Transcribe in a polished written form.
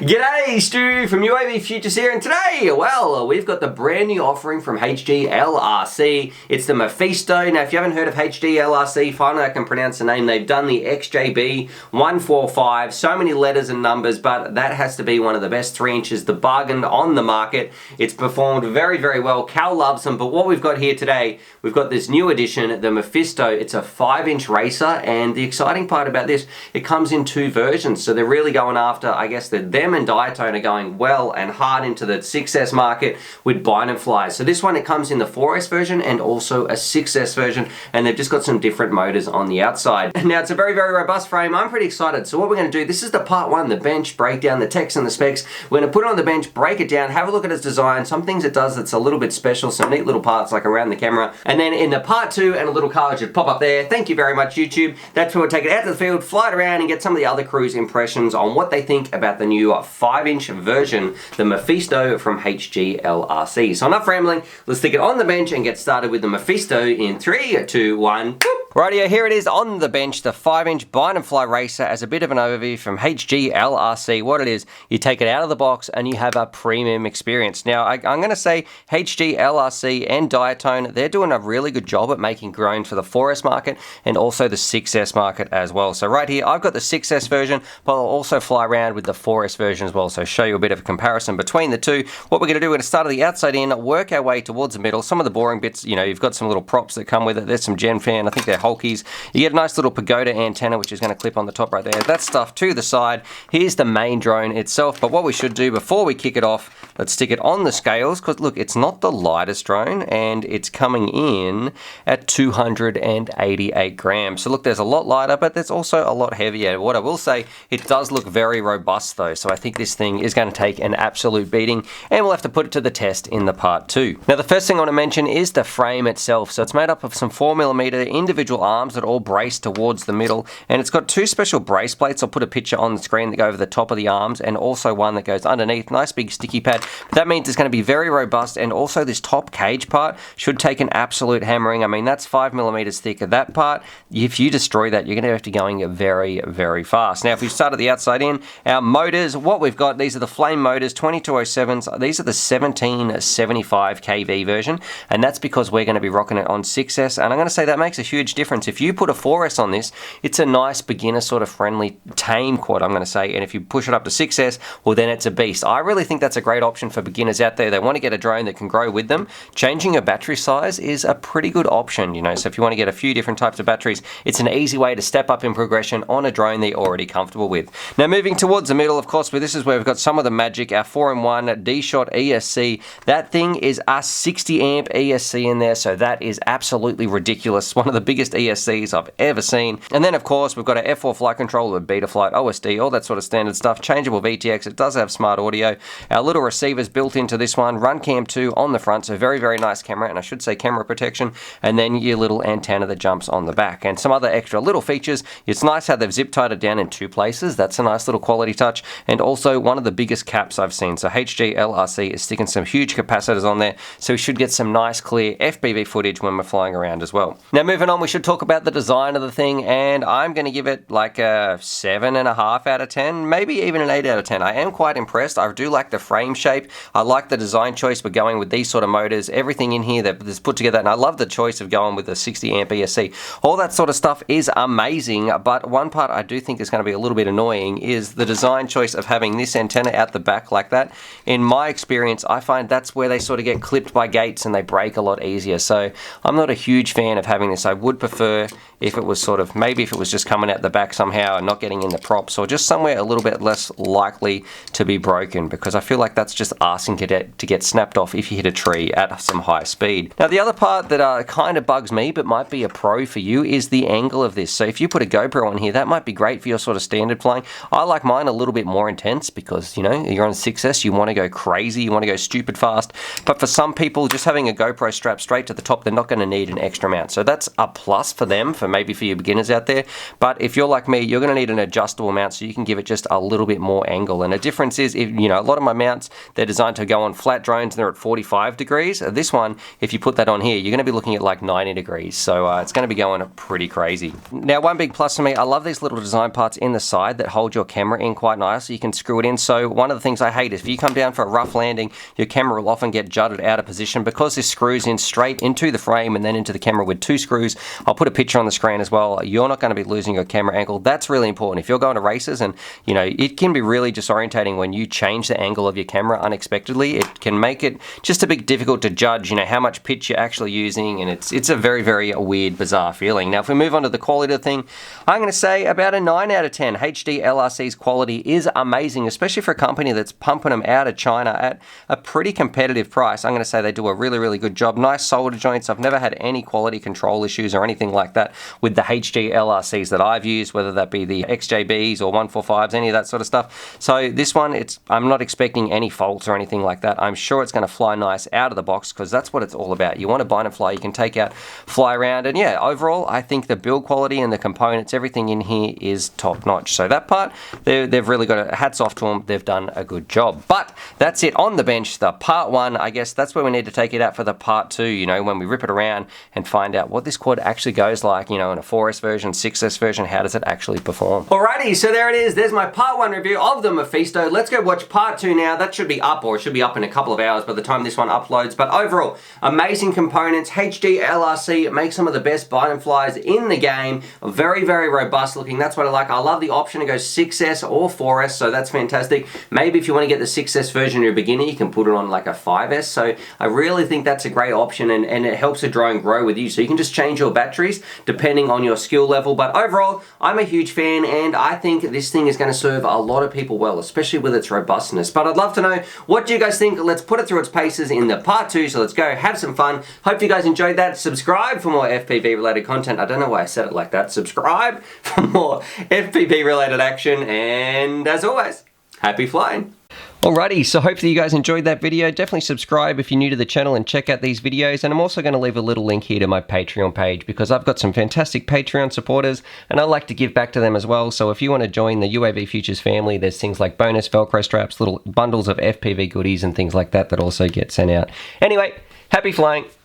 G'day, Stu from UAV Futures here, and today, well, we've got the brand new offering from HG LRC. It's the Mephisto. Now, if you haven't heard of HG LRC, finally I can pronounce the name. They've done the XJB 145, so many letters and numbers, but that has to be one of the best 3 inches, the bargain on the market. It's performed very, very well. Cal loves them, but what we've got here today, we've got this new edition, the Mephisto. It's a 5-inch racer, and the exciting part about this, it comes in 2 versions, so they're really going after, I guess, them and Diatone are going well and hard into the 6S market with bind and flies. So this one, it comes in the 4S version and also a 6S version, and they've just got some different motors on the outside. Now, it's a very, very robust frame. I'm pretty excited. So what we're going to do, this is the part 1, the bench, breakdown, the text and the specs. We're going to put it on the bench, break it down, have a look at its design, some things it does that's a little bit special, some neat little parts like around the camera, and then in the part 2, and a little car should pop up there. Thank you very much, YouTube. That's where we'll take it out to the field, fly it around, and get some of the other crew's impressions on what they think about the new 5-inch version, the Mephisto from HG LRC. So enough rambling, let's stick it on the bench and get started with the Mephisto in 3, 2, 1, boop. Rightio, here it is on the bench, the 5-inch bind and fly racer. As a bit of an overview from HG LRC, what it is, you take it out of the box and you have a premium experience. Now, I'm going to say HG LRC and Diatone, they're doing a really good job at making drones for the 4S market and also the 6S market as well. So right here, I've got the 6S version, but I'll also fly around with the 4S version as well, so show you a bit of a comparison between the two. What we're going to do, we're going to start at the outside in, work our way towards the middle. Some of the boring bits, you know, you've got some little props that come with it. There's some Gen Fan, I think they're Hulkies. You get a nice little pagoda antenna, which is going to clip on the top right there. That stuff to the side. Here's the main drone itself, but what we should do before we kick it off, let's stick it on the scales, because look, it's not the lightest drone, and it's coming in at 288 grams. So look, there's a lot lighter, but there's also a lot heavier. What I will say, it does look very robust though, so I think this thing is going to take an absolute beating, and we'll have to put it to the test in the part 2. Now, the first thing I want to mention is the frame itself. So it's made up of some 4mm individual arms that all brace towards the middle, and it's got 2 special brace plates. I'll put a picture on the screen that go over the top of the arms, and also one that goes underneath. Nice big sticky pad. But that means it's going to be very robust, and also this top cage part should take an absolute hammering. I mean, that's 5mm thick. That part, if you destroy that, you're going to have to go going very, very fast. Now, if we start at the outside in, our motors, what we've got, these are the Flame motors, 2207s. These are the 1775 kV version, and that's because we're going to be rocking it on 6S, and I'm going to say that makes a huge difference. If you put a 4S on this, it's a nice beginner sort of friendly tame quad, I'm going to say, and if you push it up to 6S, well, then it's a beast. I really think that's a great option for beginners out there. They want to get a drone that can grow with them. Changing your battery size is a pretty good option, you know, so if you want to get a few different types of batteries, it's an easy way to step up in progression on a drone that you're already comfortable with. Now, moving towards the middle, of course, this is where we've got some of the magic, our 4-in-1 D-Shot ESC. That thing is a 60 amp ESC in there, so that is absolutely ridiculous. One of the biggest ESCs I've ever seen. And then, of course, we've got our F4 flight controller, Betaflight, OSD, all that sort of standard stuff. Changeable VTX. It does have smart audio. Our little receivers built into this one. RunCam 2 on the front, so very, very nice camera, and I should say camera protection. And then your little antenna that jumps on the back. And some other extra little features. It's nice how they've zip tied it down in 2 places. That's a nice little quality touch. And also one of the biggest caps I've seen. So HG LRC is sticking some huge capacitors on there, so we should get some nice clear FPV footage when we're flying around as well. Now, moving on, we should talk about the design of the thing, and I'm going to give it like a 7.5 out of 10, maybe even an 8 out of 10. I am quite impressed. I do like the frame shape. I like the design choice. We're going with these sort of motors, everything in here that is put together, and I love the choice of going with the 60 amp ESC. All that sort of stuff is amazing, but one part I do think is going to be a little bit annoying is the design choice of having this antenna out the back like that. In my experience, I find that's where they sort of get clipped by gates and they break a lot easier. So I'm not a huge fan of having this. I would prefer if it was sort of, maybe if it was just coming out the back somehow and not getting in the props, or just somewhere a little bit less likely to be broken, because I feel like that's just asking to get snapped off if you hit a tree at some high speed. Now, the other part that kind of bugs me, but might be a pro for you, is the angle of this. So if you put a GoPro on here, that might be great for your sort of standard flying. I like mine a little bit more intense because, you know, you're on 6S, you want to go crazy, you want to go stupid fast. But for some people, just having a GoPro strapped straight to the top, they're not going to need an extra mount. So that's a plus plus for them, for maybe for your beginners out there. But if you're like me, you're going to need an adjustable mount so you can give it just a little bit more angle. And the difference is, if you know, a lot of my mounts, they're designed to go on flat drones and they're at 45 degrees. This one, if you put that on here, you're going to be looking at like 90 degrees. So it's going to be going pretty crazy. Now, one big plus for me, I love these little design parts in the side that hold your camera in quite nice, so you can screw it in. So one of the things I hate is if you come down for a rough landing, your camera will often get jutted out of position because this screws in straight into the frame and then into the camera with 2 screws. I'll put a picture on the screen as well. You're not going to be losing your camera angle. That's really important. If you're going to races, and you know, it can be really disorientating when you change the angle of your camera unexpectedly. It can make it just a bit difficult to judge, you know, how much pitch you're actually using, and it's a very, very weird, bizarre feeling. Now, if we move on to the quality of the thing, I'm going to say about a 9 out of 10. HD LRC's quality is amazing, especially for a company that's pumping them out of China at a pretty competitive price. I'm going to say they do a really, really good job. Nice solder joints. I've never had any quality control issues or anything like that with the HD LRCs that I've used, whether that be the XJBs or 145s, any of that sort of stuff. So this one, I'm not expecting any faults or anything like that. I'm sure it's going to fly nice out of the box because that's what it's all about. You want to bind and fly, you can take out, fly around, and yeah, overall, I think the build quality and the components, everything in here is top notch. So that part, they've really got hats off to them. They've done a good job. But that's it on the bench, the part 1. I guess that's where we need to take it out for the part 2, you know, when we rip it around and find out what this quad actually goes like, you know, in a 4S version, 6S version, how does it actually perform? Alrighty, so there it is. There's my part 1 review of the Mephisto. Let's go watch part 2 now. That should be up, or it should be up in a couple of hours by the time this one uploads. But overall, amazing components. HD LRC makes some of the best bind and flies in the game. Very, very robust looking. That's what I like. I love the option to go 6S or 4S, so that's fantastic. Maybe if you want to get the 6S version you're a beginner, you can put it on like a 5S. So I really think that's a great option, and it helps the drone grow with you. So you can just change your batteries depending on your skill level. But overall, I'm a huge fan, and I think this thing is going to serve a lot of people well, especially with its robustness. But I'd love to know what do you guys think. Let's put it through its paces in the part 2. So let's go have some fun. Hope you guys enjoyed that. Subscribe for more FPV related content. I don't know why I said it like that. Subscribe for more FPV related action, and as always, happy flying. Alrighty, so hopefully you guys enjoyed that video. Definitely subscribe if you're new to the channel and check out these videos. And I'm also going to leave a little link here to my Patreon page because I've got some fantastic Patreon supporters and I like to give back to them as well. So if you want to join the UAV Futures family, there's things like bonus Velcro straps, little bundles of FPV goodies and things like that that also get sent out. Anyway, happy flying.